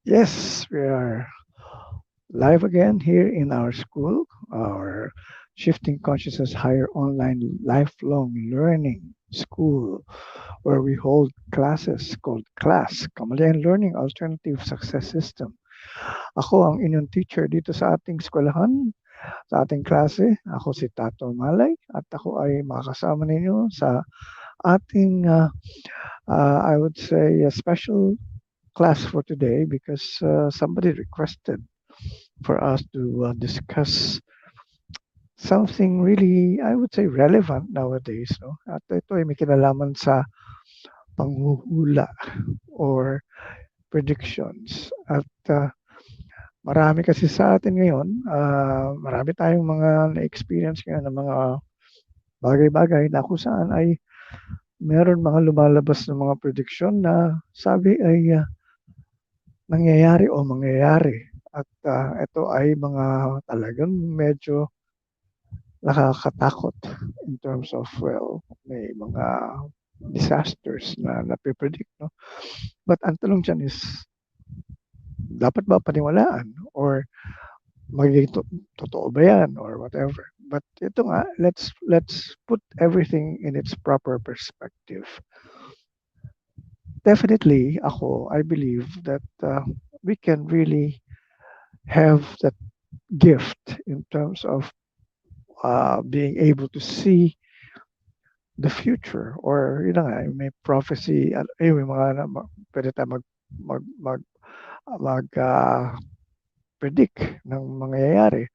Yes, we are live again here in our school, our Shifting Consciousness Higher Online Lifelong Learning School, where we hold classes called KLASS, Kamalayan Learning Alternative Success System. Ako ang inyong teacher dito sa ating eskwelahan, sa ating klase. Ako si Tato Malay at ako ay makakasama ninyo sa ating, I would say, a special class for today because somebody requested for us to discuss something really, I would say, relevant nowadays. No? At ito ay may kinalaman sa panghuhula or predictions. At marami kasi sa atin ngayon, marami tayong mga na-experience ngayon ng mga bagay-bagay na kung saan ay meron mga lumalabas ng mga prediction na sabi ay nangyayari o mangyayari. At ito ay mga talagang medyo nakakatakot in terms of, well, may mga disasters na napipredict, no? But ang tanong dyan is, dapat ba paniwalaan? Or magiging totoo ba yan? Or whatever. But ito nga, let's put everything in its proper perspective. Definitely, ako, I believe that we can really have that gift in terms of being able to see the future or yun na nga, may prophecy, may mga pwede tayo mag predict ng mangyayari.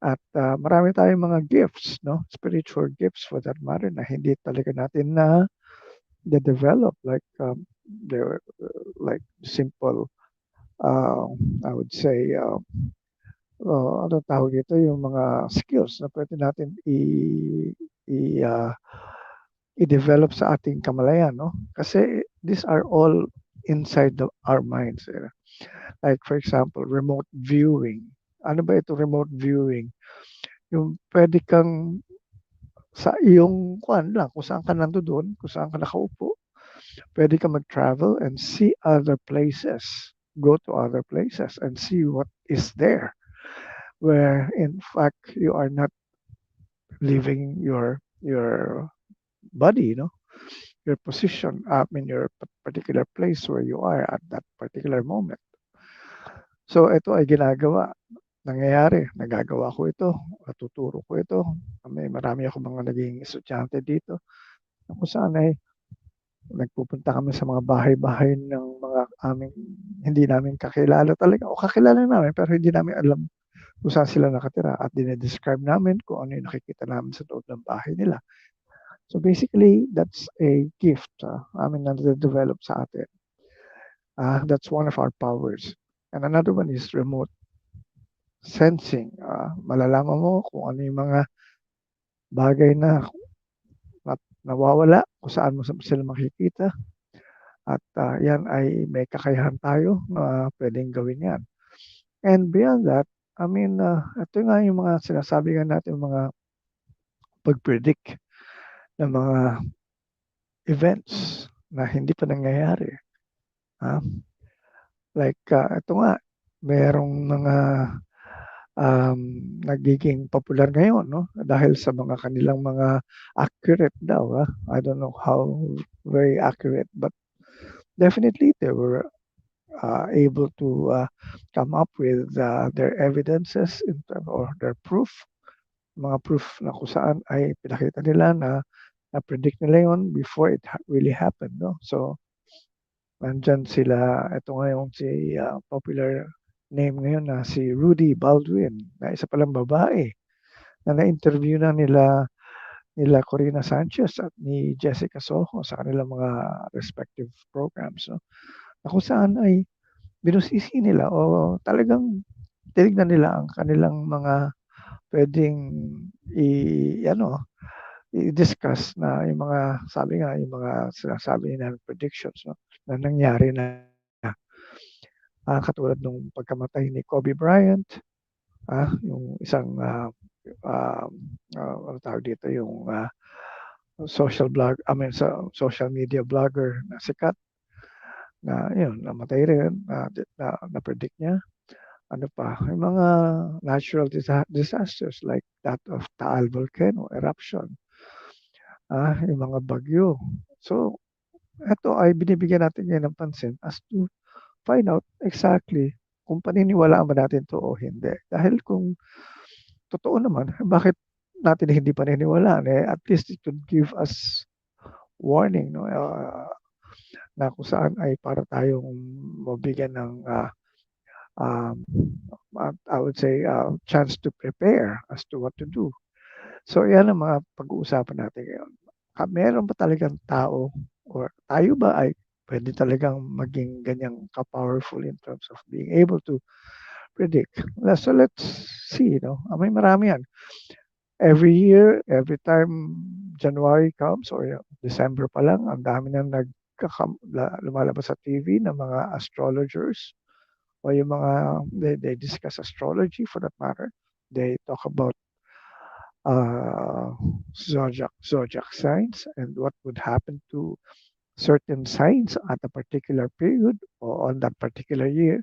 At marami tayong mga gifts, no? Spiritual gifts for that matter na hindi talaga natin na develop like they're like simple I would say ano tawag ito yung mga skills na pwede natin i uh, i-develop sa ating kamalayan, no? Kasi these are all inside our minds. Like for example, remote viewing. Ano ba ito remote viewing? Yung pwede kang sa iyong kuan lang, kung saan ka nandoon, kung saan ka nakaupo, pwede ka mag-travel and see other places. Go to other places and see what is there. Where in fact you are not leaving your body, no? Your position, in your particular place where you are at that particular moment. So ito ay ginagawa, nangyayari, nagagawa ko ito, natuturo ko ito. Marami ako mga naging estudyante dito na kung saan ay nagpupunta kami sa mga bahay-bahay ng mga aming hindi namin kakilala talaga o kakilala namin pero hindi namin alam kung saan sila nakatira at dinedescribe namin kung ano yung nakikita namin sa loob ng bahay nila. So basically, that's a gift amin na develop sa atin. That's one of our powers. And another one is remote sensing. Malalaman mo kung ano yung mga bagay na nawawala, kung saan mo sila makikita. At yan ay may kakayahan tayo na pwedeng gawin yan. And beyond that, ito nga yung mga sinasabi nga natin, mga pag-predict ng mga events na hindi pa nangyayari. Like, ito nga, merong mga nagiging popular ngayon, no? Dahil sa mga kanilang mga accurate daw. I don't know how very accurate, but definitely they were able to come up with their evidences or their proof, mga proof na kung saan ay pinakita nila na-predict nila yon before it really happened. No? So, nandyan sila, ito ngayon si popular name ngayon na si Rudy Baldwin, na isa palang babae na na-interview na nila Corina Sanchez at ni Jessica Soho sa kanilang mga respective programs. No? Na kung saan ay binusisi nila o talagang tinignan nila ang kanilang mga pwedeng i-discuss na yung mga, sabi nga, yung mga sinasabi nila predictions, no, na nangyari na. Katulad nung pagkamatay ni Kobe Bryant, yung isang, ano tawag dito, yung social media blogger na sikat, na yun, namatay rin, na-predict niya. Ano pa, yung mga natural disasters like that of Taal volcano eruption, yung mga bagyo. So, ito ay binibigyan natin ngayon ng pansin as to find out exactly kung paniniwalaan ba natin 'to o hindi. Dahil kung totoo naman, bakit natin hindi paniniwalaan, at least it could give us warning 'no, na kung saan ay para tayong mabigyan ng, um, I would say, chance to prepare as to what to do. So, yan ang mga pag-uusapan natin ngayon. Meron ba talagang tao or tayo ba ay pwede talagang maging ganyang ka-powerful in terms of being able to predict? So, let's see, no? May marami yan. Every year, every time January comes or December pa lang, ang dami nang lumalabas sa TV ng mga astrologers o yung mga they discuss astrology for that matter. They talk about zodiac signs and what would happen to certain signs at a particular period o on that particular year.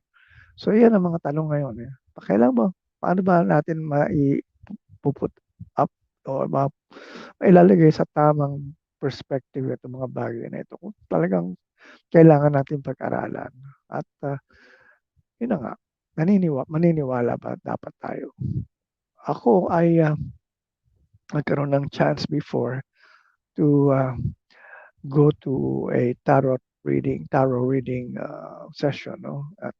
So, yan ang mga tanong ngayon. Kailan ba, paano ba natin puput up o mailalagay sa tamang perspective itong mga bagay na ito kung talagang kailangan natin pag-aralan. At yun na nga, maniniwala ba dapat tayo? Ako ay nagkaroon ng chance before to go to a tarot reading session, no? At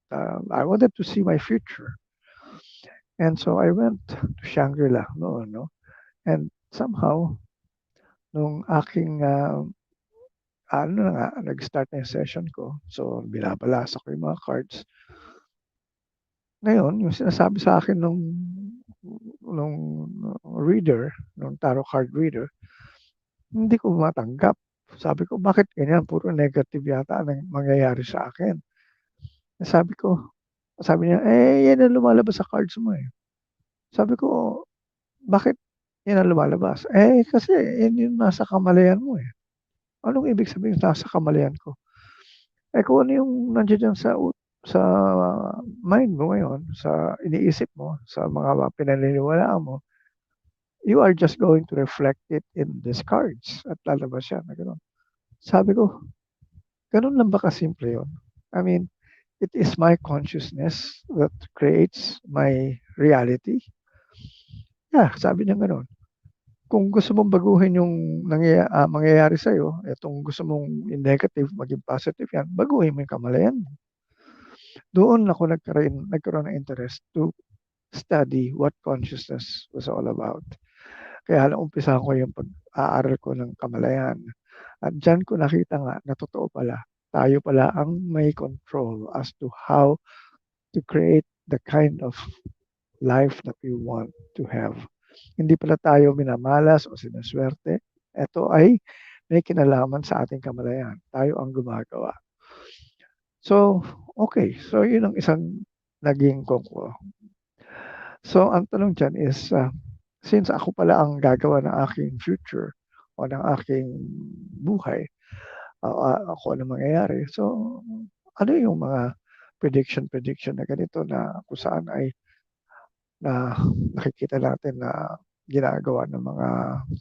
I wanted to see my future. And so I went to Shangri-La noon, no? And somehow, nung aking, ano na nga, nag-start na yung session ko. So, binabalasa ko yung mga cards. Ngayon, yung sinasabi sa akin nung reader, nung tarot card reader, hindi ko matanggap. Sabi ko, bakit ganyan? Puro negative yata ang mangyayari sa akin. Sabi niya, yan ang lumalabas sa cards mo eh. Sabi ko, bakit yan ang lumalabas? Kasi yan yung nasa kamalayan mo eh. Anong ibig sabihin nasa kamalayan ko? Kung ano yung nandiyan sa mind mo ngayon, sa iniisip mo, sa mga pinaniniwalaan mo, you are just going to reflect it in these cards at lalabas siya na gano'n. Sabi ko, gano'n lang ba kasimple yun? I mean, it is my consciousness that creates my reality. Yeah, sabi niya gano'n. Kung gusto mong baguhin yung mangyayari sa'yo, itong gusto mong negative, maging positive yan, baguhin mo yung kamalayan mo. Doon ako nagkaroon ng interest to study what consciousness was all about. Kaya naumpisahan ko yung pag-aaral ko ng kamalayan. At diyan ko nakita nga na totoo pala, tayo pala ang may control as to how to create the kind of life that we want to have. Hindi pala tayo minamalas o sinaswerte. Ito ay may kinalaman sa ating kamalayan. Tayo ang gumagawa. So, okay. So, yun ang isang naging ko. So, ang tanong dyan is, since ako pala ang gagawa ng aking future o ng aking buhay, ako ano mangyayari. So, ano yung mga prediction na ganito na kung saan ay na nakikita natin na ginagawa ng mga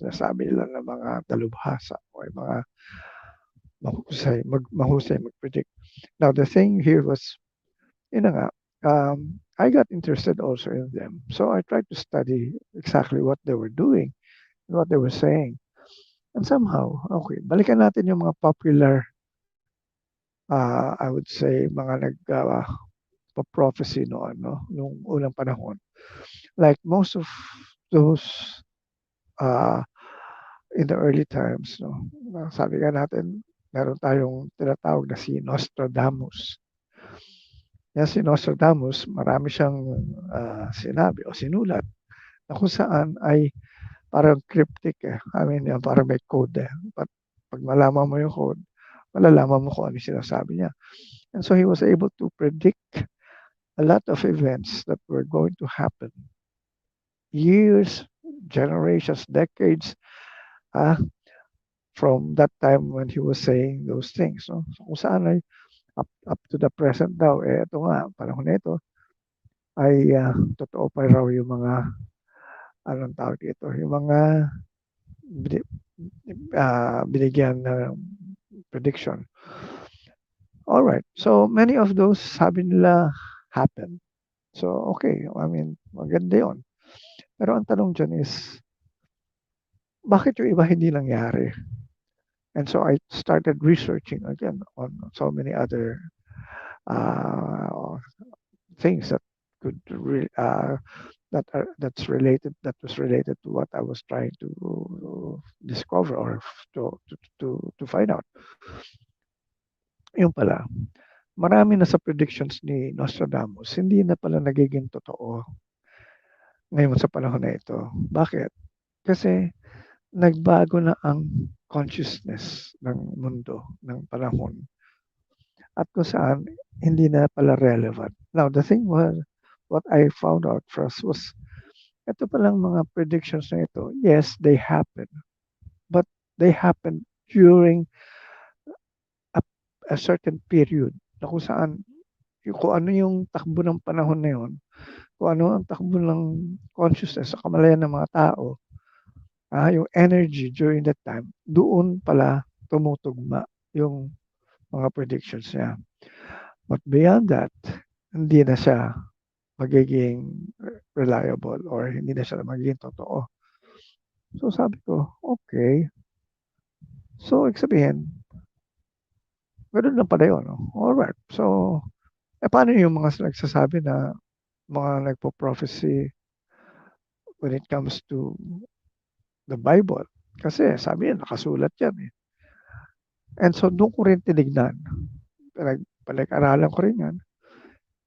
sinasabi nila ng mga dalubhasa o yung mga mahusay mag-predict. Now, the thing here was, yun na nga, I got interested also in them. So I tried to study exactly what they were doing and what they were saying. And somehow, okay, balikan natin yung mga popular, I would say, mga nag-prophecy noon, no? Nung unang panahon. Like most of those in the early times, no? Sabi nga natin, meron tayong tinatawag na si Nostradamus. Yan si Nostradamus, marami siyang sinabi o sinulat na kung saan ay parang cryptic eh. I mean, yan, parang may code eh. Pag malaman mo yung code, malalaman mo kung ano yung sinasabi niya. And so he was able to predict a lot of events that were going to happen. Years, generations, decades, from that time when he was saying those things. No? So kung saan ay up to the present daw, ito nga, panahon na ito, ay totoo pa raw yung mga, anong tawag dito, yung mga binigyan na prediction. All right. So many of those sabi nila happen. So okay, I mean, maganda yun. Pero ang tanong dyan is, bakit yung iba hindi nangyari? And so I started researching again on so many other uh, things that could that was related to what I was trying to discover or to find out. Yung pala, marami na sa predictions ni Nostradamus, hindi na pala nagiging totoo ngayon sa panahon na ito. Bakit? Kasi nagbago na ang consciousness ng mundo, ng panahon. At kung saan, hindi na pala relevant. Now, the thing was, what I found out first was, ito palang mga predictions na ito, yes, they happen. But they happen during a certain period na kung saan, kung ano yung takbo ng panahon na yun, kung ano ang takbo ng consciousness sa kamalayan ng mga tao, yung energy during that time, doon pala tumutugma yung mga predictions niya. But beyond that, hindi na siya magiging reliable or hindi na siya magiging totoo. So sabi ko, okay. So, ibig sabihin, ganoon lang pala yun. No? Alright. So, paano yung mga nagsasabi na mga nagpo-prophecy when it comes to the Bible? Kasi sabi yan, nakasulat yan eh. And so, doon ko rin tinignan. Pinag-aralan ko rin yan.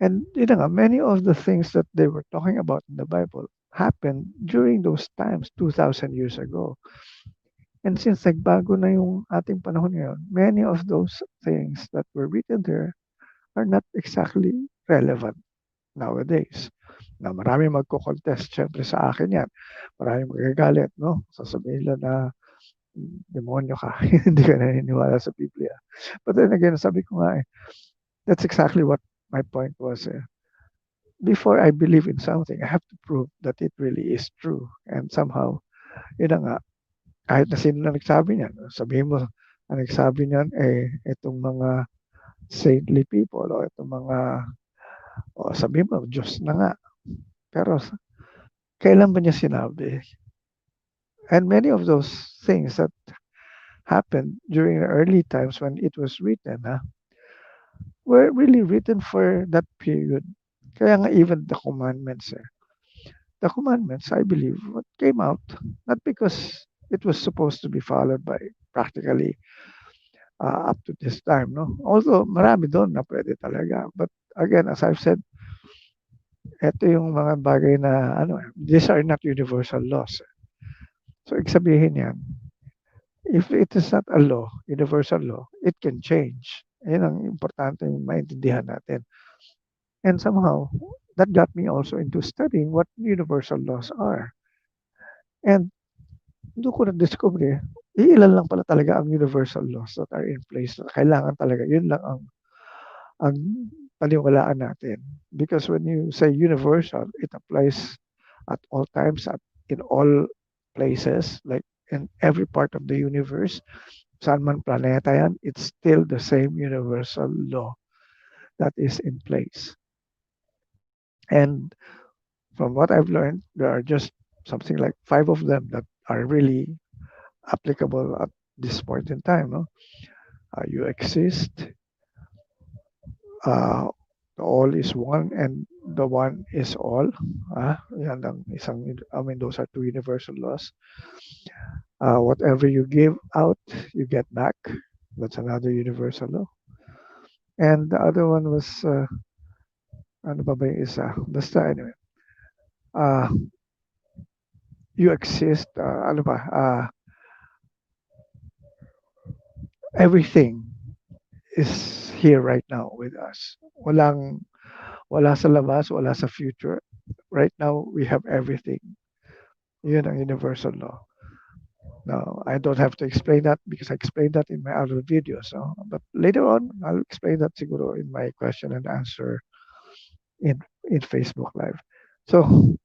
And yun nga, many of the things that they were talking about in the Bible happened during those times, 2,000 years ago. And since nagbago na yung ating panahon ngayon, many of those things that were written there are not exactly relevant nowadays. Na marami magko-contest syempre sa akin yan. Marami magagalit, no? Sasabihin nila na demonyo ka, hindi ka naniniwala sa Biblia. But then again, sabi ko nga that's exactly what my point was. Before I believe in something, I have to prove that it really is true. And somehow, yun na nga, kahit na sino na nagsabi niyan, sabihin mo, ang nagsabi niyan, itong mga saintly people o itong mga, sabihin mo, Diyos na nga. Pero, kailan ba niya sinabi? And many of those things that happened during the early times when it was written, were really written for that period. Kaya nga even the commandments, the commandments, I believe, what came out, not because it was supposed to be followed by practically up to this time, no? Although marami doon na pwede talaga. But again, as I've said, ito yung mga bagay na, these are not universal laws. So, ibig sabihin yan, if it is not a law, universal law, it can change. Yan ang importante yung maintindihan natin. And somehow, that got me also into studying what universal laws are. And doon ko na-discover, ilan lang pala talaga ang universal laws that are in place. Kailangan talaga, yun lang ang paniwalaan natin. Because when you say universal, it applies at all times, in all places, like in every part of the universe. Saan man planeta yan, it's still the same universal law that is in place. And from what I've learned, there are just something like 5 of them that are really applicable at this point in time. No? You exist, the all is one, and the one is all. Yan ang isang, those are 2 universal laws. Whatever you give out, you get back. That's another universal law. And the other one was, ano ba yung isa? Basta anyway. You exist, everything is here right now with us. Wala sa labas, wala sa future. Right now, we have everything. Yun ang universal law. Now, I don't have to explain that because I explained that in my other videos. No? But later on, I'll explain that siguro in my question and answer in, in Facebook Live. So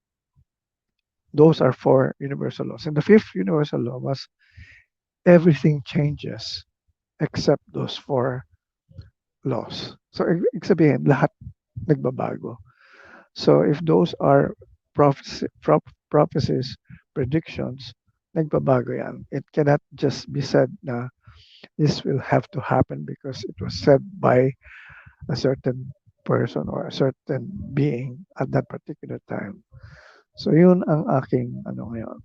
those are four universal laws. And the fifth universal law was everything changes except those four laws. So, ibig sabihin, lahat nagbabago. So, if those are prophecies, predictions, nagbabago yan. It cannot just be said na this will have to happen because it was said by a certain person or a certain being at that particular time. So, yun ang aking ano ngayon.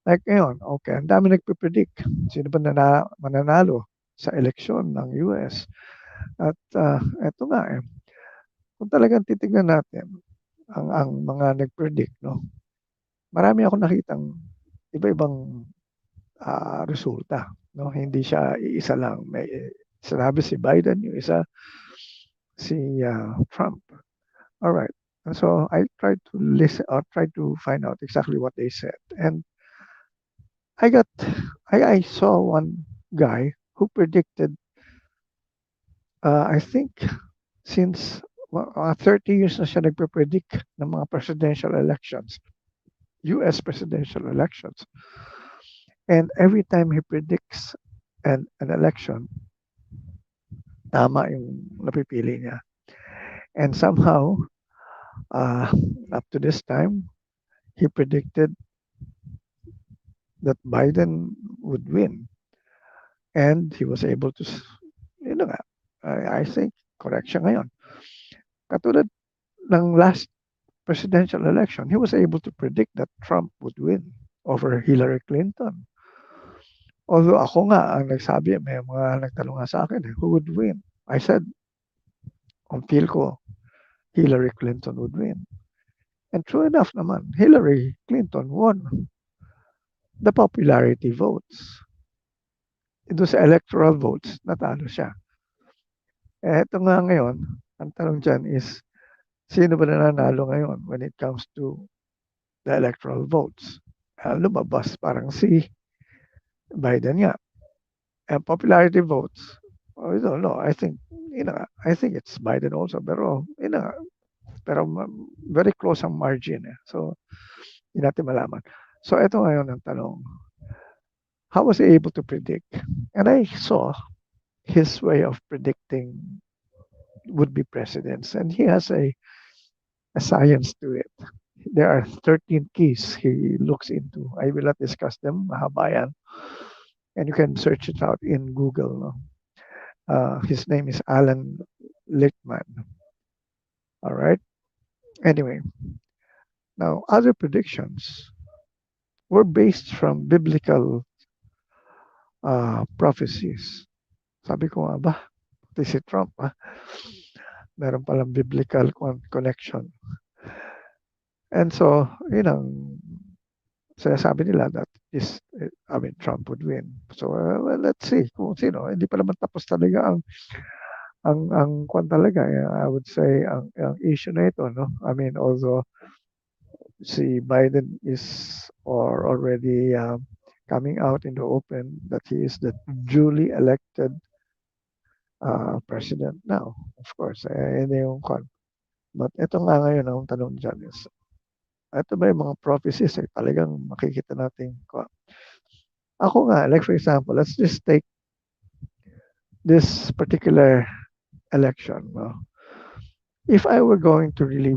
Like ngayon, okay, ang dami nagpe-predict. Sino ba mananalo sa eleksyon ng US? At eto nga eh, kung talagang titignan natin ang mga nag-predict, no? Marami akong nakitang iba-ibang resulta, no? Hindi siya iisa lang. May sinabi si Biden, yung isa si Trump. All right. And so I tried to listen or try to find out exactly what they said. And I got I saw one guy who predicted I think since 30 years na siya nagpe-predict ng mga presidential elections, US presidential elections. And every time he predicts an election, tama yung napipili niya. And somehow, up to this time, he predicted that Biden would win. And he was able to, you know, I think, correct siya ngayon. Katulad ng last presidential election, he was able to predict that Trump would win over Hillary Clinton. Although ako nga ang nagsabi, may mga nagtanong nga sa akin, who would win? I said, ang feel ko, Hillary Clinton would win. And true enough naman, Hillary Clinton won the popularity votes. Ito sa electoral votes, natalo siya. Ito nga ngayon, ang tanong dyan is, sino ba nananalo ngayon when it comes to the electoral votes? Lumabas parang si Biden nga. And popularity votes, I don't know. I think, I think it's Biden also. Pero, pero very close ang margin. So, hindi natin malaman. So, ito ngayon ang tanong. How was he able to predict? And I saw his way of predicting would-be presidents. And he has a science to it. There are 13 keys he looks into. I will not discuss them. Mahaba yan. And you can search it out in Google. No? His name is Alan Lichtman. All right. Anyway, now other predictions were based from biblical prophecies. Sabi ko nga ba, si Trump, meron palang biblical connection. And so, yun ang sinasabi nila that Trump would win. So, well, let's see kung sino. Hindi pa naman tapos talaga ang kwan talaga. I would say, ang issue na ito, no? I mean, although si Biden is already coming out in the open that he is the duly elected president now. Of course, hindi yung kwan. But ito nga ngayon ang tanong dyan is, ito ba yung mga prophecies talagang makikita natin kwan. Ako nga, like for example, let's just take this particular election. No? If I were going to really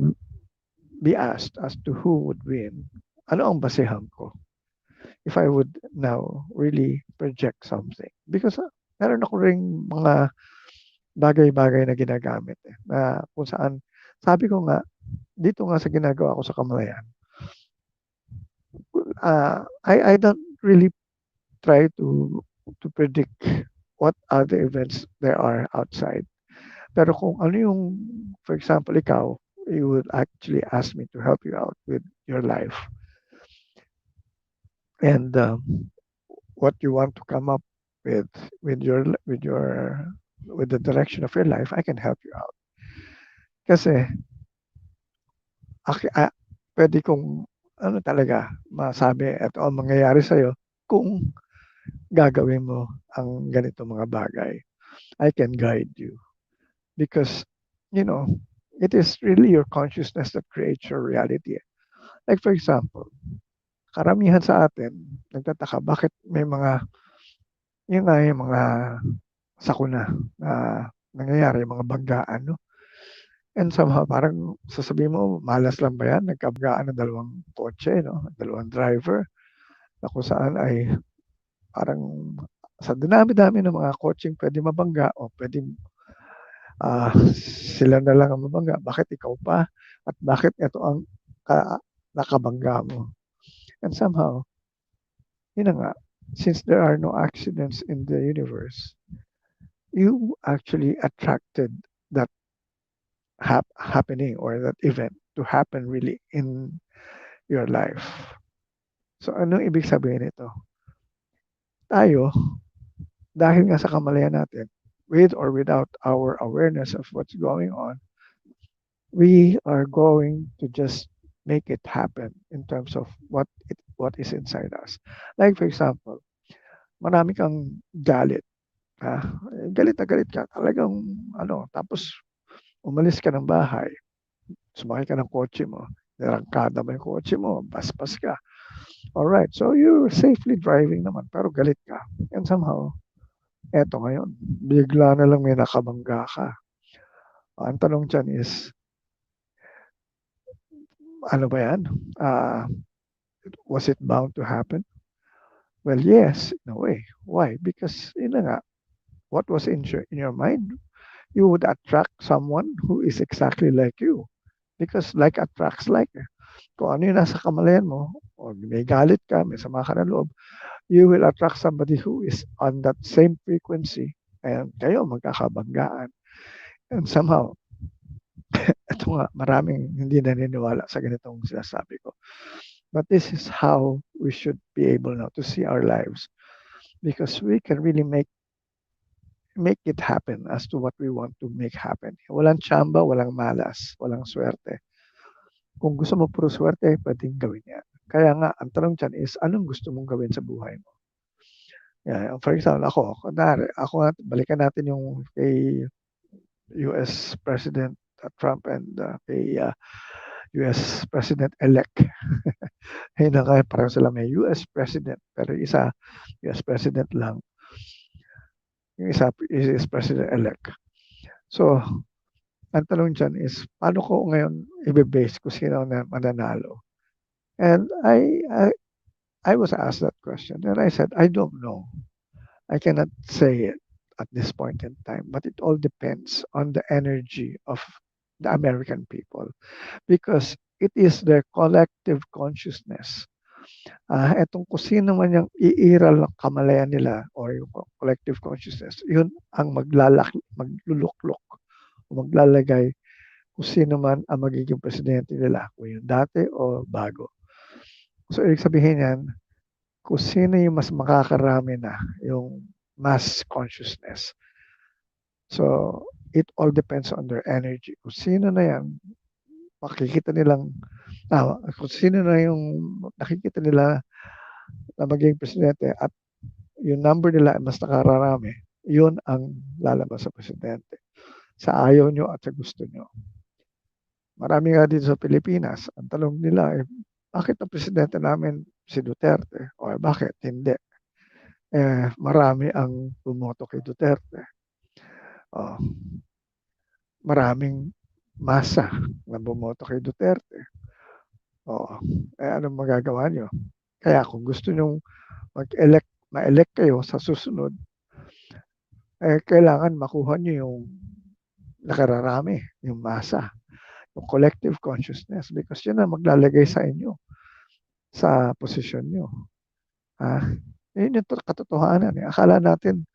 be asked as to who would win, ano ang basehan ko? If I would now really project something. Because meron ako ring mga bagay-bagay na ginagamit na kung saan, sabi ko nga, dito nga sa ginagawa ko sa Kamalayan, I don't really try to predict what other events there are outside. Pero kung ano yung, for example, ikaw, you would actually ask me to help you out with your life. And what you want to come up with the direction of your life, I can help you out. Kasi pwede kong ano talaga masabi at ang mangyayari sa'yo kung gagawin mo ang ganito mga bagay. I can guide you because, you know, it is really your consciousness that creates your reality. Like for example, karamihan sa atin, nagtataka bakit may mga, yun nga yung mga sakuna na nangyayari, mga banggaan, no? And somehow, parang sasabihin mo, malas lang ba yan? Nagkabanggaan ng dalawang kotse, no? Dalawang driver, na kung saan ay parang sa dinami-dami ng mga kotseng pwede mabangga o pwede sila na lang ang mabangga. Bakit ikaw pa? At bakit ito ang nakabangga mo? And somehow, yun na nga, since there are no accidents in the universe, you actually attracted that happening or that event to happen really in your life. So, anong ibig sabihin nito? Tayo, dahil nga sa kamalayan natin, with or without our awareness of what's going on, we are going to just make it happen in terms of what is inside us. Like for example, marami kang galit. Galit na galit ka. Talagang tapos umalis ka ng bahay. Sumakay ka ng kotse mo. Narangkada mo yung kotse mo. Baspas ka. Alright, so you're safely driving naman pero galit ka. And somehow, eto ngayon, bigla na lang may nakabangga ka. Ang tanong dyan is, ano ba yan? Was it bound to happen? Well, yes, in a way. Why? Because, yun na nga, what was in your mind? You would attract someone who is exactly like you. Because like attracts like. Kung ano yung nasa kamalayan mo, o may galit ka, may sama ka ng loob, you will attract somebody who is on that same frequency. And kayo magkakabanggaan. And somehow, ito nga, maraming hindi naniniwala sa ganitong sinasabi ko. But this is how we should be able now to see our lives because we can really make it happen as to what we want to make happen. Walang tsamba, walang malas, walang swerte. Kung gusto mo puro swerte, pwedeng gawin yan. Kaya nga, ang tanong dyan is, anong gusto mong gawin sa buhay mo? Yeah, for example, ako balikan natin yung kay US President Trump and kay US President-elect. Ayun na kaya parang sila may US President, pero isa US President lang. Yung isa is President-elect. So, ang tanong dyan is, paano ko ngayon i-base ko sino na mananalo? And I was asked that question, and I said, I don't know. I cannot say it at this point in time, but it all depends on the energy of the American people because it is their collective consciousness. Etong kung sino man yung iiral ng kamalayan nila or yung collective consciousness, yun ang magluluklok o maglalagay kung sino man ang magiging presidente nila, kung yung dati o bago. So, ibig sabihin yan, kung sino yung mas makakarami na, yung mass consciousness. So, it all depends on their energy. Kung sino na yan, makikita nilang, kung sino na yung nakikita nila na magiging presidente at yung number nila mas nakararami, yun ang lalabas sa presidente. Sa ayaw nyo at sa gusto nyo. Marami nga dito sa Pilipinas, ang tanong nila, bakit ang presidente namin si Duterte? O bakit? Hindi. Marami ang bumoto kay Duterte. Maraming masa na bumoto kay Duterte. Anong magagawa nyo? Kaya kung gusto nyo ma-elect kayo sa susunod, kailangan makuha nyo yung nakararami, yung masa, yung collective consciousness because yun ang maglalagay sa inyo sa posisyon nyo. Yun yung katotohanan. Akala natin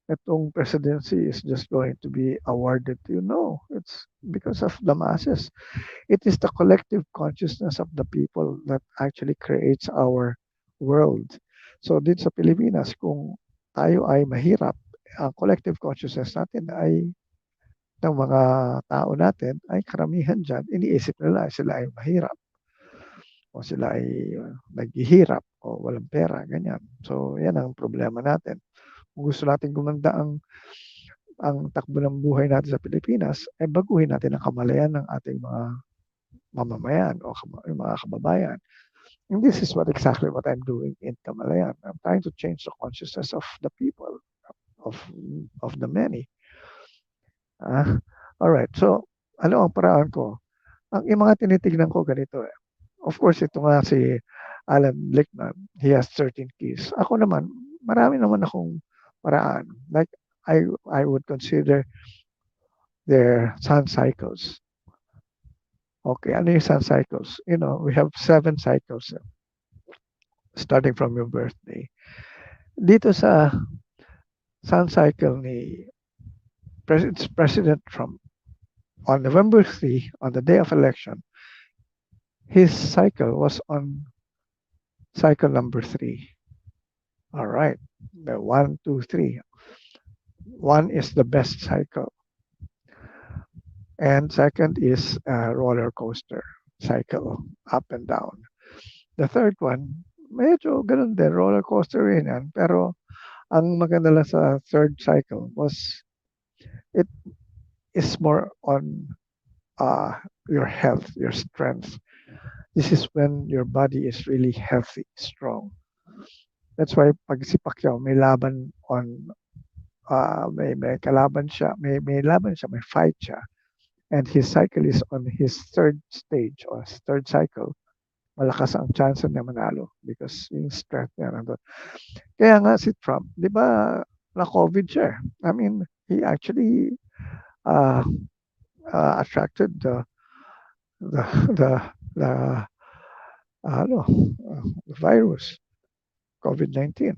itong presidency is just going to be awarded to you. No, it's because of the masses. It is the collective consciousness of the people that actually creates our world. So dito sa Pilipinas, kung tayo ay mahirap, ang collective consciousness natin ay ng mga tao natin ay karamihan dyan, iniisip nila sila ay mahirap o sila ay naghihirap o walang pera, ganyan. So, yan ang problema natin. Kung gusto natin gumanda ang takbo ng buhay natin sa Pilipinas, ay baguhin natin ang kamalayan ng ating mga mamamayan o yung mga kababayan. And this is exactly what I'm doing in Kamalayan. I'm trying to change the consciousness of the people, of of the many. All right. So, ano ang paraan ko? Yung mga tinitignan ko ganito eh. Of course, ito nga si Alan Lickman, he has 13 keys. Ako naman, marami naman akong paraan. Like, I would consider their sun cycles. Okay, ano yung sun cycles? You know, we have 7 cycles starting from your birthday. Dito sa sun cycle ni President Trump, on November 3, on the day of election, his cycle was on cycle number 3. All right, the 1, 2, 3. 1 is the best cycle. And second is a roller coaster cycle, up and down. The third one, medyo ganun din, roller coaster rin yan. Pero ang maganda lang sa third cycle was it is more on your health, your strength. This is when your body is really healthy, strong. That's why pag si Pacquiao may laban on may kalaban siya, may laban siya, may fight siya. And his cycle is on his third stage or third cycle, malakas ang chance niya manalo because yung strength niya nandun. Kaya nga si Trump, di ba, na-COVID siya. I mean, he actually attracted the virus, COVID-19.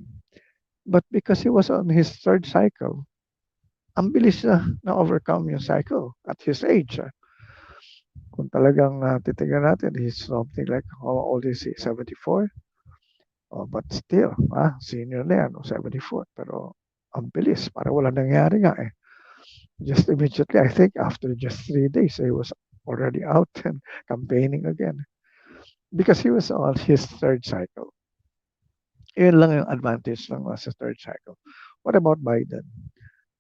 But because he was on his third cycle, ang bilis na overcome yung cycle at his age. Kung talagang titignan natin, he's something like, how old is he? 74? Oh, but still, senior na yan, 74. Pero ang bilis, para wala nangyari nga eh. Just immediately, I think after just 3 days, he was already out and campaigning again. Because he was on his third cycle. Yun lang yung advantage ng sa third cycle. What about Biden?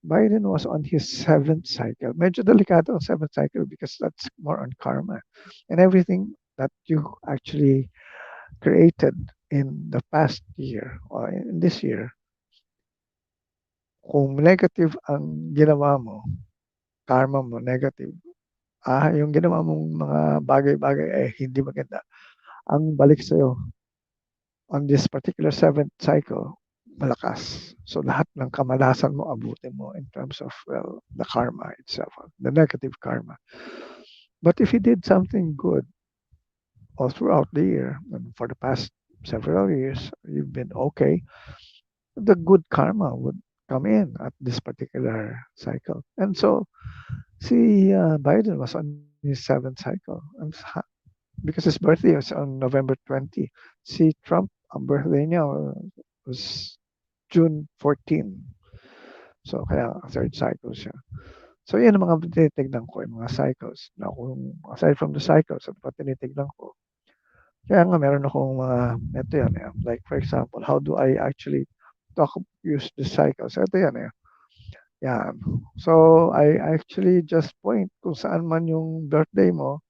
Biden was on his 7th cycle. Medyo delikado ang 7th cycle because that's more on karma. And everything that you actually created in the past year or in this year, kung negative ang ginawa mo, karma mo negative, yung ginawa mong mga bagay-bagay ay hindi maganda, ang balik sa'yo on this particular 7th cycle, malakas. So lahat ng kamalasan mo, abutin mo in terms of, well, the karma itself, the negative karma. But if you did something good all throughout the year, and for the past several years, you've been okay, the good karma would come in at this particular cycle. And so, si Biden was on his 7th cycle. Because his birthday was on November 20. Si Trump, ang birthday niya was June 14. So, kaya third cycle siya. So, yan ang mga tinitignan ko, yung mga cycles. Now, kung aside from the cycles, ano pa tinitignan ko? Kaya nga, meron akong mga, ito yan. Like, for example, how do I actually use the cycles? Ito yan. Yan. So, I actually just point kung saan man yung birthday mo,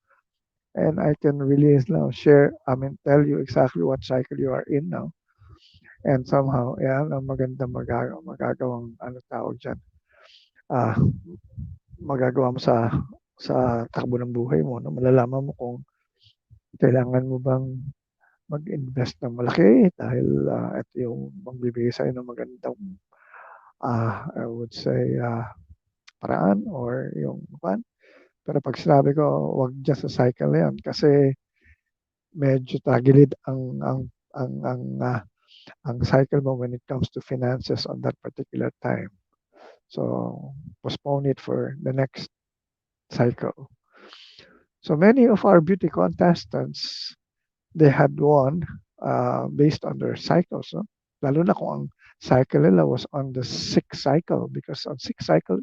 and I can really now tell you exactly what cycle you are in now. And somehow, yan, ang magandang magagawang, tawag dyan, magagawa mo sa takbo ng buhay mo, no? Malalaman mo kung kailangan mo bang mag-invest ng malaki dahil ito yung magbibigay sa'yo ng magandang, I would say, paraan or yung pan. Pero pag sinabi ko, wag dyan sa cycle na yan kasi medyo tagilid ang cycle mo when it comes to finances on that particular time. So, postpone it for the next cycle. So, many of our beauty contestants, they had won based on their cycles. No? Lalo na kung ang cycle nila was on the 6th cycle because on 6th cycle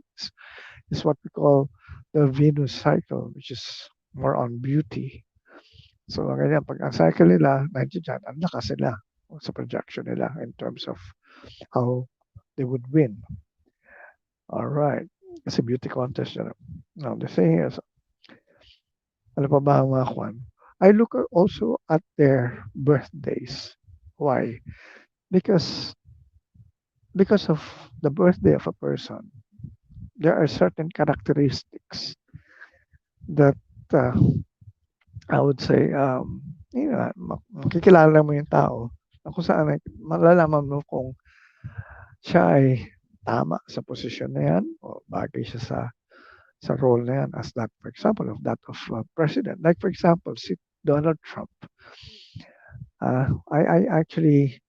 is what we call the Venus cycle, which is more on beauty. So, ganyan, pag ang cycle nila, nandiyan dyan, ang lakas sila. sa projection nila in terms of how they would win. All right. Kasi beauty contest yun. Now, the thing is, ano pa ba ang mga kwan? I look also at their birthdays. Why? Because of the birthday of a person, there are certain characteristics that I would say, makikilala mo yung tao na kung saan malalaman mo kung siya ay tama sa posisyon na yan o bagay siya sa role na yan as that, for example, of that of president. Like, for example, si Donald Trump. I actually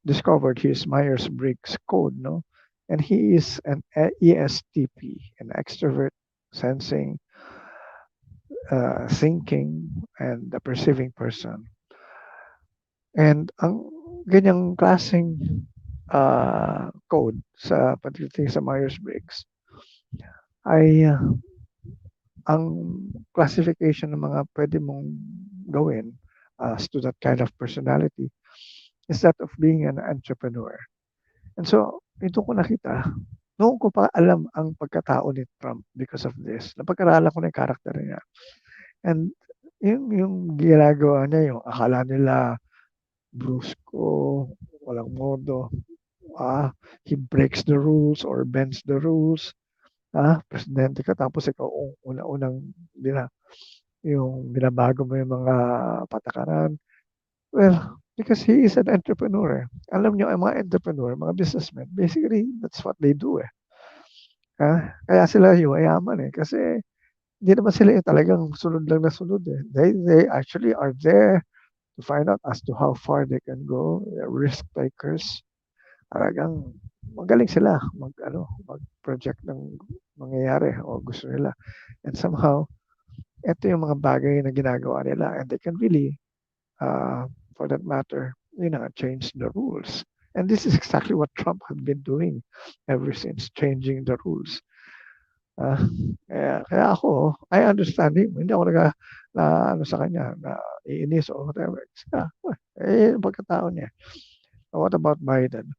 discovered his Myers-Briggs code, no? And he is an ESTP, an extrovert, sensing, thinking, and a perceiving person. And ang ganyang klaseng code sa pagdating sa Myers-Briggs ay ang classification ng mga pwede mong gawin as to that kind of personality is that of being an entrepreneur. And so, ito ko nakita, noon ko pa alam ang pagkatao ni Trump because of this. Napag-aralan ko na yung karakter niya. And yung ginagawa niya, yung akala nila brusko, walang modo. He breaks the rules or bends the rules. Presidente ka tapos ikaw una-unang yung binabago mo yung mga patakaran. Well, because he is an entrepreneur. Alam niyo, ang mga entrepreneur, mga businessmen, basically, that's what they do eh. Kaya sila yumayaman eh. Kasi hindi naman sila yung talagang sunod lang na sunod eh. They actually are there to find out as to how far they can go. They're risk takers. Talagang magaling sila mag-project ng mangyayari o gusto nila. And somehow, ito yung mga bagay na ginagawa nila and they can really, for that matter, change the rules. And this is exactly what Trump had been doing ever since, changing the rules. Kaya ako, I understand him. Hindi ako sa kanya, na iinis or whatever. Yung pagkatao niya. What about Biden?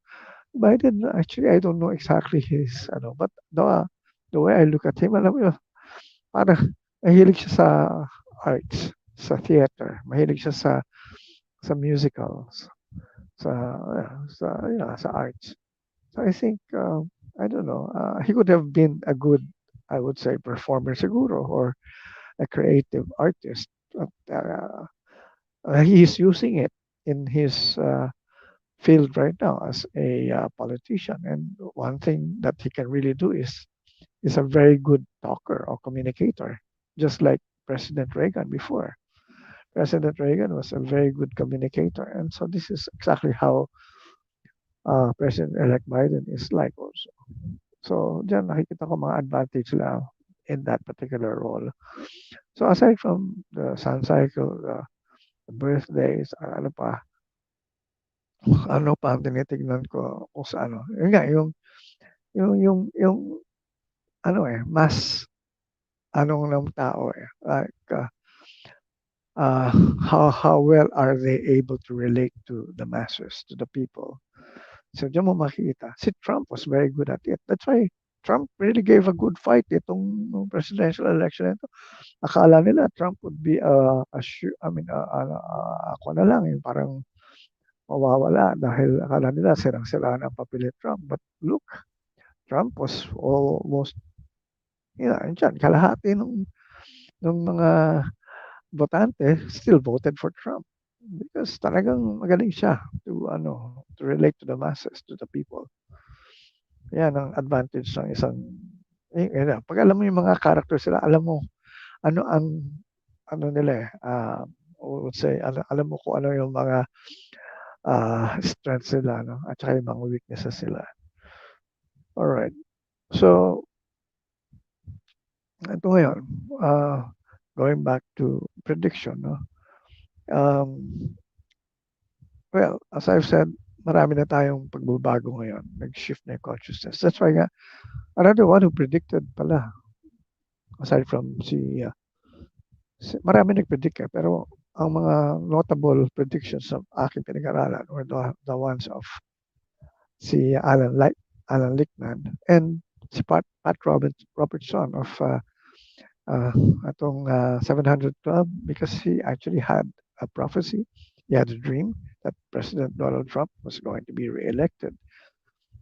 Biden, actually, I don't know exactly his, but the way I look at him, alam mo yun, parang mahilig siya sa arts, sa theater, mahilig siya sa musicals, sa arts. So I think, I don't know, he could have been a good, I would say, performer siguro, or a creative artist. But he is using it in his field right now as a politician. And one thing that he can really do is a very good talker or communicator, just like President Reagan before. President Reagan was a very good communicator. And so this is exactly how President-elect Biden is like also. So dyan nakikita ko mga advantage lang in that particular role. So aside from the sun cycle, the birthdays, ano pa ang tinitignan ko kung sa yun nga, yung mas ng tao eh. Like, how well are they able to relate to the masses, to the people. So diyan mo makikita. Si Trump was very good at it. That's why Trump really gave a good fight itong presidential election ito. Akala nila Trump would be ako na lang yung parang mawawala dahil akala nila sirang-siraan ang papel ni Trump. But look, Trump was almost, kalahati ng mga botante still voted for Trump because talagang magaling siya to relate to the masses, to the people. Yan ang advantage ng isang pag alam mo yung mga character sila, alam mo ang nila I would say, alam mo kung ano yung mga strengths sila, at saka yung mga weaknesses sila. Alright. So, ito ngayon, going back to prediction, well, as I've said, marami na tayong pagbabago ngayon. Nag-shift na yung consciousness. That's why nga, another one who predicted pala, aside from marami nag-predict pero ang mga notable predictions of aking pinag-aralan were the ones of si Alan Lichtman and si Pat Robertson of uh, atong 712 because he actually had a prophecy. He had a dream that President Donald Trump was going to be reelected.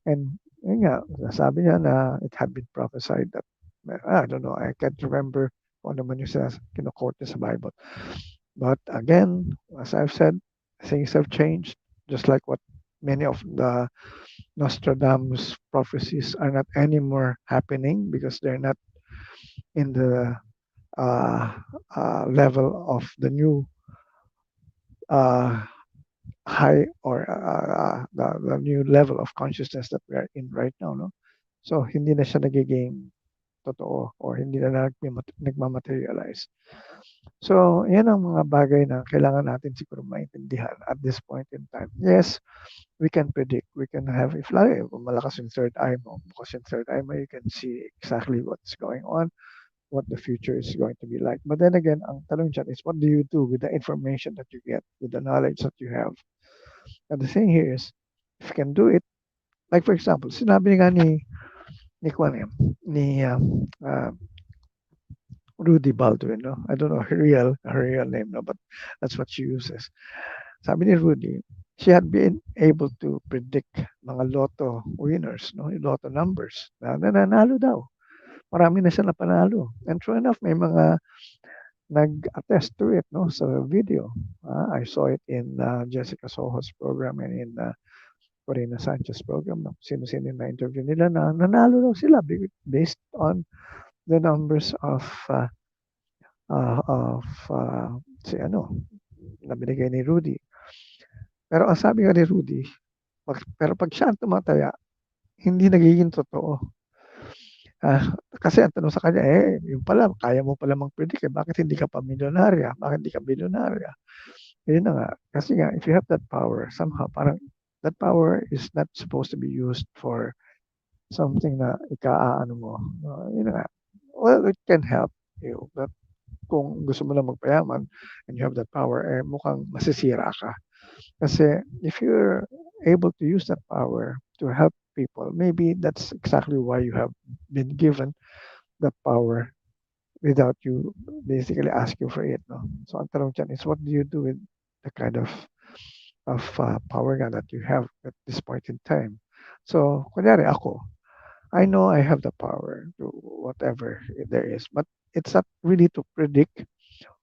And yun nga, sabi niya na it had been prophesied that, I don't know, I can't remember kung ano man yung kino-quote niya sa Bible. But again, as I've said, things have changed, just like what many of the Nostradamus prophecies are not anymore happening because they're not in the uh, level of the new uh, high or the new level of consciousness that we are in right now, no? So, hindi na siya nagiging totoo or hindi na nagmamaterialize. So, yan ang mga bagay na kailangan natin siguro maintindihan at this point in time. Yes, we can predict. We can have, if lagi, kung malakas yung third eye mo, bukas yung third eye mo, you can see exactly what's going on, what the future is going to be like. But then again, ang tanong dyan is, what do you do with the information that you get, with the knowledge that you have? And the thing here is, if you can do it, like for example, sinabi nga ni Kwan eh, ni Rudy Baldwin, no? I don't know her real name, no, but that's what she uses. Sabi ni Rudy, she had been able to predict mga lotto winners, no, yung lotto numbers na nananalo daw. Marami na siya napanalo. And true enough, may mga nag-attest to it, no, sa video. I saw it in Jessica Soho's program and in Corina Sanchez program. No? Sino-sino yung na-interview nila na nanalo daw sila based on the numbers of si na binigay ni Rudy. Pero ang sabi nga ni Rudy, pero pag siya ang tumataya, hindi nagiging totoo. Kasi ang tanong sa kanya, yung pala, kaya mo pala mag-predict, bakit hindi ka pa milyonarya? Bakit hindi ka bilyonarya? Yun na nga. Kasi nga, if you have that power, somehow, parang that power is not supposed to be used for something na ika-ano mo. Yun na nga. Well, it can help you. But kung gusto mo lang magpayaman and you have that power, mukhang masisira ka. Kasi if you're able to use that power to help people, maybe that's exactly why you have been given the power without you basically asking for it. No? So ang tanong dyan is, what do you do with the kind of power nga that you have at this point in time? So, kunyari ako, I know I have the power to whatever there is, but it's not really to predict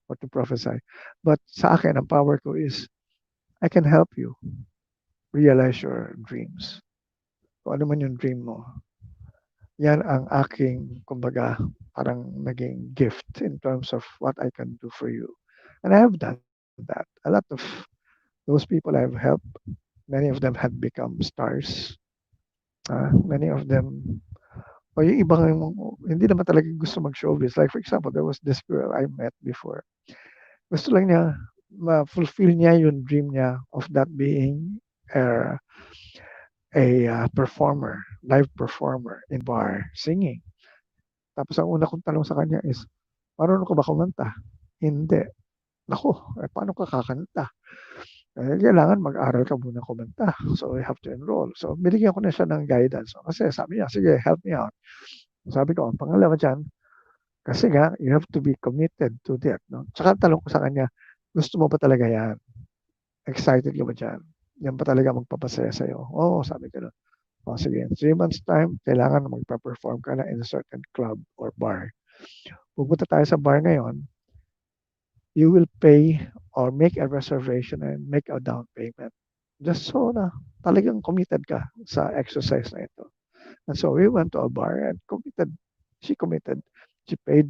or to prophesy. But sa akin, ang power ko is I can help you realize your dreams. Kung ano man yung dream mo, yan ang aking, kumbaga, parang naging gift in terms of what I can do for you. And I have done that. A lot of those people I've helped, many of them had become stars. Many of them, o yung ibang, hindi naman talaga gusto mag-showbiz. Like for example, there was this girl I met before. Gusto lang niya, ma-fulfill niya yung dream niya of that being a performer, live performer in bar, singing. Tapos ang una kong tanong sa kanya is, marunong ka ba kumanta? Hindi. Naku, paano ka kakanta? Kailangan mag-aral ka muna kumanta. So, you have to enroll. So, binigyan ko na siya ng guidance. Kasi sabi niya, sige, help me out. Sabi ko, ang pangalawa dyan, kasi nga, you have to be committed to that. No? Tsaka tanong ko sa kanya, gusto mo ba talaga yan? Excited ka ba dyan? Yan pa talaga magpapasaya sa'yo? Oo, sabi ko na. O sige, in 3 months time, kailangan magpa-perform ka na in a certain club or bar. Pupunta tayo sa bar ngayon, you will pay or make a reservation and make a down payment. Just so na talagang committed ka sa exercise na ito. And so we went to a bar and committed. She committed. She paid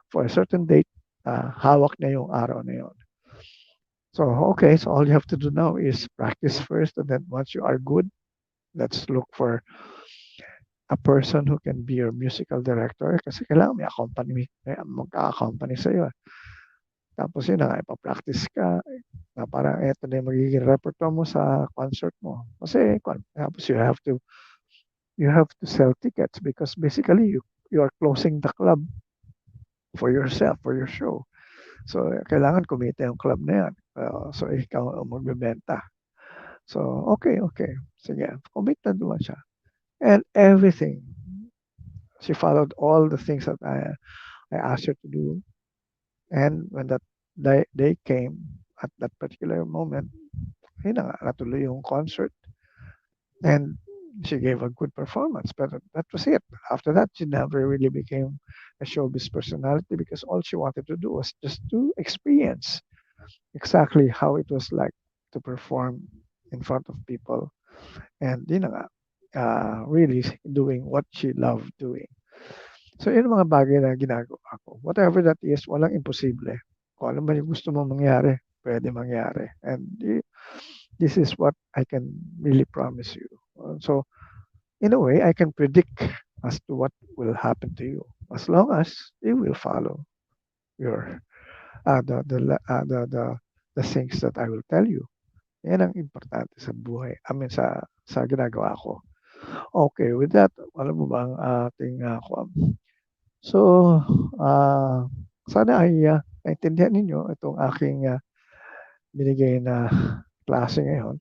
for a certain date. Hawak niya yung araw na yun. So, okay, so all you have to do now is practice first, and then once you are good, let's look for a person who can be your musical director kasi kailangan may magka-accompany sa'yo. Tapos yun na, ipa-practice ka na parang eto na yung magiging repertoire mo sa concert mo. Kasi tapos you have to sell tickets because basically you are closing the club for yourself, for your show. So, kailangan kumita yung club na yan. So, ikaw ang magbebenta. So, okay, okay. Sige, commit na naman siya. And everything, she followed all the things that I asked her to do. And when that day came, at that particular moment, yun na nga, natuloy yung concert. And she gave a good performance, but that was it. After that, she never really became a showbiz personality because all she wanted to do was just to experience exactly how it was like to perform in front of people and yun na nga, really doing what she loved doing. So yun ang mga bagay na ginagawa ko. Whatever that is, walang imposible. Kung ano man yung gusto mong mangyari, pwede mangyari. And this is what I can really promise you. So in a way, I can predict as to what will happen to you as long as you will follow your the things that I will tell you. Yan ang importante sa buhay. I mean, sa ginagawa ko. Okay, with that, alam mo ba ang ating So, sana ay naintindihan ninyo itong aking binigay na klase ngayon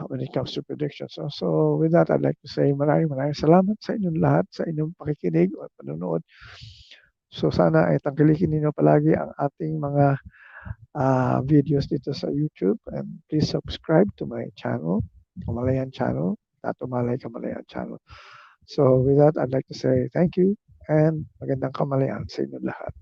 when it comes to predictions. So, with that, I'd like to say maraming salamat sa inyong lahat sa inyong pakikinig o panonood. So, sana ay tangkilikin ninyo palagi ang ating mga videos dito sa YouTube, and please subscribe to my channel, Kamalayan channel, Tato Malay Kamalayan channel. So with that, I'd like to say thank you and magandang kamalayan sa inyo lahat.